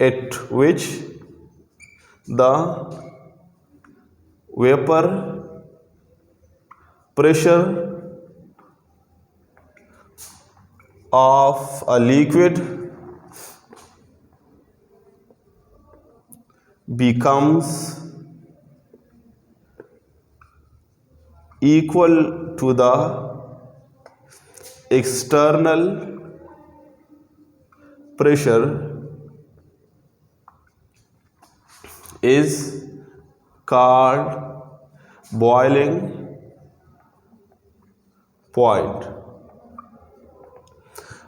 at which the vapor pressure of a liquid becomes equal to the external pressure is called boiling point۔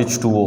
H2O،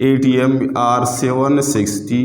atm or 760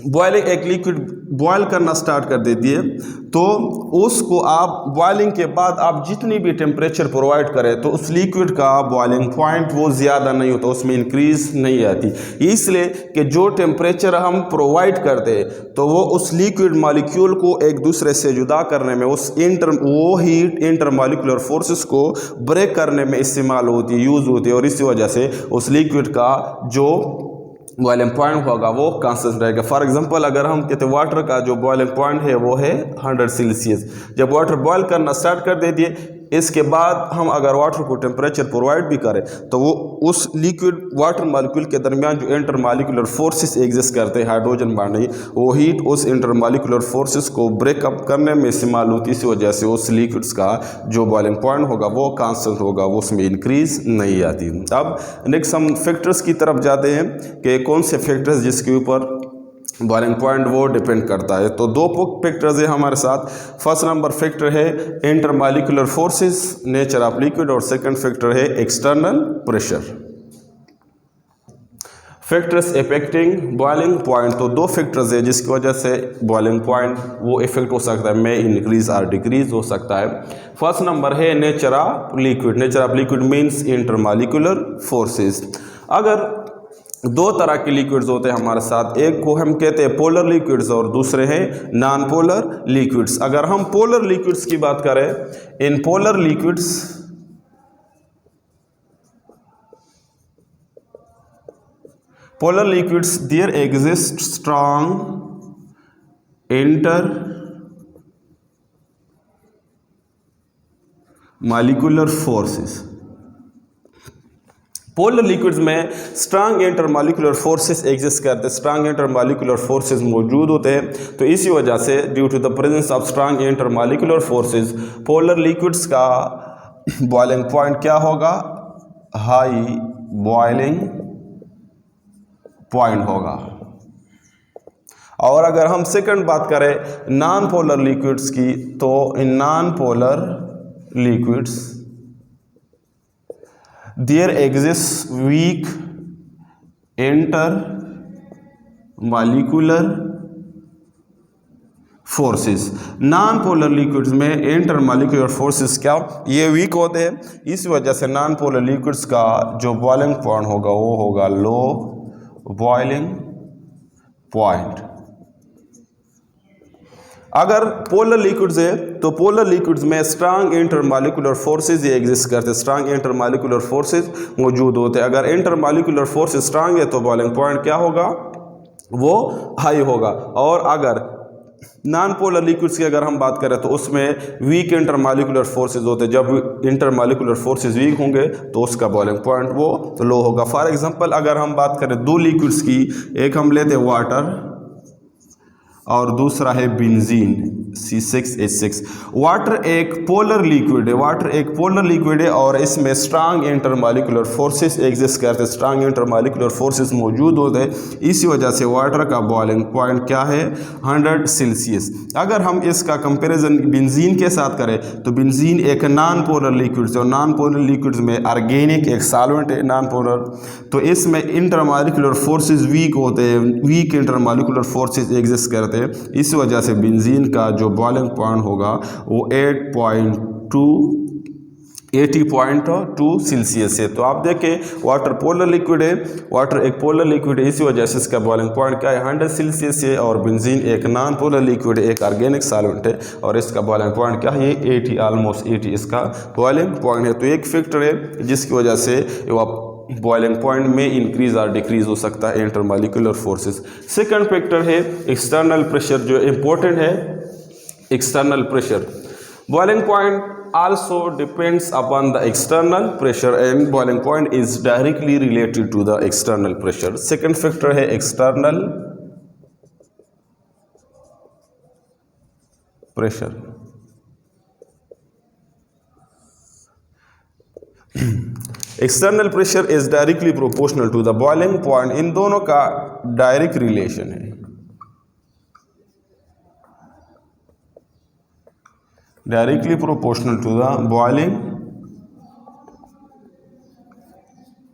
boiling एक liquid boil करना start कर देती है, तो उसको आप boiling के बाद आप जितनी भी टेम्परेचर प्रोवाइड करें तो उस लिक्विड का बॉयलिंग पॉइंट वो ज़्यादा नहीं होता, उसमें इंक्रीज नहीं आती। इसलिए कि जो टेम्परेचर हम प्रोवाइड करते हैं तो वो उस लिक्विड मॉलिक्यूल को एक दूसरे से जुदा करने में, वो हीट इंटरमॉलिक्यूलर फोर्सेस को ब्रेक करने में इस्तेमाल होती है, यूज़ होती है, और इसी वजह से उस लिक्विड का जो बॉइलिंग पॉइंट होगा वो कांस्टेंट रहेगा। फॉर एग्जांपल अगर हम कहते हैं वाटर का जो बॉइलिंग पॉइंट है वो है 100 सेल्सियस। जब वाटर बॉयल करना स्टार्ट कर देती है, इसके बाद हम अगर वाटर को टेम्परेचर प्रोवाइड भी करें तो वो उस लिक्विड वाटर मॉलिक्यूल के दरमियान जो इंटरमॉलिक्यूलर फोर्सेस एग्जिस्ट करते हैं, हाइड्रोजन बॉन्डिंग, वो हीट उस इंटरमॉलिक्यूलर फोर्सेस को ब्रेकअप करने में इस्तेमाल होती है। इसी वजह से उस लिक्विड्स का जो बॉइलिंग पॉइंट होगा वो कांस्टेंट होगा, वो उसमें इंक्रीज नहीं आती। अब नेक्स्ट हम फैक्टर्स की तरफ जाते हैं कि कौन से फैक्टर्स जिसके ऊपर बॉइलिंग पॉइंट वो डिपेंड करता है। तो दो फैक्टर्स है हमारे साथ। फर्स्ट नंबर फैक्टर है intermolecular forces, nature of liquid, और सेकंड फैक्टर है external pressure. Factors affecting boiling point, तो दो फैक्टर्स है जिसकी वजह से बॉइलिंग पॉइंट वो इफेक्ट हो सकता है, में इंक्रीज और डिक्रीज हो सकता है। फर्स्ट नंबर है nature of liquid. Nature of liquid means intermolecular forces. अगर दो तरह के लिक्विड्स होते हैं हमारे साथ, एक को हम कहते हैं पोलर लिक्विड्स और दूसरे हैं नॉन पोलर लिक्विड्स। अगर हम पोलर लिक्विड्स की बात करें, in polar liquids there exist strong intermolecular forces. Polar liquids में स्ट्रांग इंटरमॉलिक्यूलर फोर्सेस एग्जिस्ट करते हैं, स्ट्रांग इंटरमॉलिक्यूलर फोर्सेस मौजूद होते हैं। तो इसी वजह से due to the presence of strong intermolecular forces polar liquids का बॉइलिंग पॉइंट क्या होगा? हाई बॉइलिंग पॉइंट होगा। और अगर हम सेकंड बात करें नॉन पोलर लिक्विड्स की, तो in non polar liquids there exists weak intermolecular forces। Non polar liquids में इंटरमॉलिक्यूलर फोर्सेस क्या ये वीक होते हैं। इस वजह से नॉन पोलर लिक्विड्स का जो बॉइलिंग पॉइंट होगा वो होगा लो बॉइलिंग पॉइंट। अगर पोलर लिक्विड्स है तो पोलर लिक्विड्स में स्ट्रांग इंटरमॉलिक्यूलर फोर्सेस ये एग्जिस्ट करते हैं, स्ट्रांग इंटरमॉलिक्यूलर फोर्सेस मौजूद होते हैं। अगर इंटरमॉलिक्यूलर फोर्सेस स्ट्रांग है तो बॉइलिंग पॉइंट क्या होगा? वो हाई होगा। और अगर नॉन पोलर लिक्विड्स की अगर हम बात करें तो उसमें वीक इंटरमॉलिक्यूलर फोर्सेस होते हैं। जब इंटरमॉलिक्यूलर फोर्सेस वीक होंगे तो उसका बॉइलिंग पॉइंट वो लो होगा। फॉर एग्जांपल अगर हम बात करें दो लिक्विड्स की, एक हम लेते हैं वाटर और दूसरा है बेंजीन C6H6। वाटर एक पोलर लिक्विड है, वाटर एक पोलर लिक्विड है और इसमें स्ट्रांग इंटरमॉलिक्यूलर फोर्सेस एग्जिस्ट करते हैं, स्ट्रांग इंटरमॉलिक्यूलर फोर्सेस मौजूद होते हैं। इसी वजह से वाटर का बॉइलिंग पॉइंट क्या है? 100 सेल्सियस। अगर हम इसका कंपैरिजन बेंजीन के साथ करें तो बेंजीन एक नॉन पोलर लिक्विड है और नॉन पोलर लिक्विड्स में ऑर्गेनिक एक सॉल्वेंट है नॉन पोलर, तो इसमें इंटरमॉलिक्यूलर फोर्सेस वीक होते हैं, वीक इंटरमॉलिक्यूलर फोर्सेस एग्जिस्ट करते हैं। इस वजह से बेंजीन का जो बॉइलिंग पॉइंट होगा वो 80.2 सेल्सियस है। तो आप देखें वाटर पोलर लिक्विड है, वाटर एक पोलर लिक्विड है, इसी वजह से इसका बॉइलिंग पॉइंट क्या है? 100 सेल्सियस है। और बेंजीन एक नॉन पोलर लिक्विड है, एक ऑर्गेनिक सॉल्वेंट है और इसका बॉइलिंग पॉइंट क्या है? 80, ऑलमोस्ट 80 इसका बॉइलिंग पॉइंट है। तो एक फैक्टर है जिसकी वजह से बॉइलिंग पॉइंट में इंक्रीज और डिक्रीज हो सकता है इंटरमॉलिक्यूलर फोर्सेस। सेकंड फैक्टर है एक्सटर्नल प्रेशर, जो इंपॉर्टेंट है external pressure. Boiling point also depends upon the external pressure and boiling point is directly related to the external pressure. Second factor है external pressure। External pressure is directly proportional to the boiling point. इन दोनों का direct relation है, directly proportional to the boiling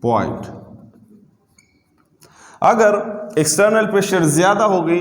point. अगर external pressure ज़्यादा हो गई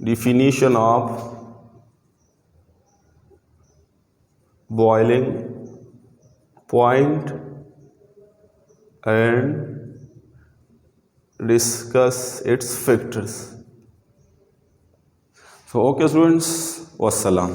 definition of boiling point and discuss its factors. So okay students, wassalam.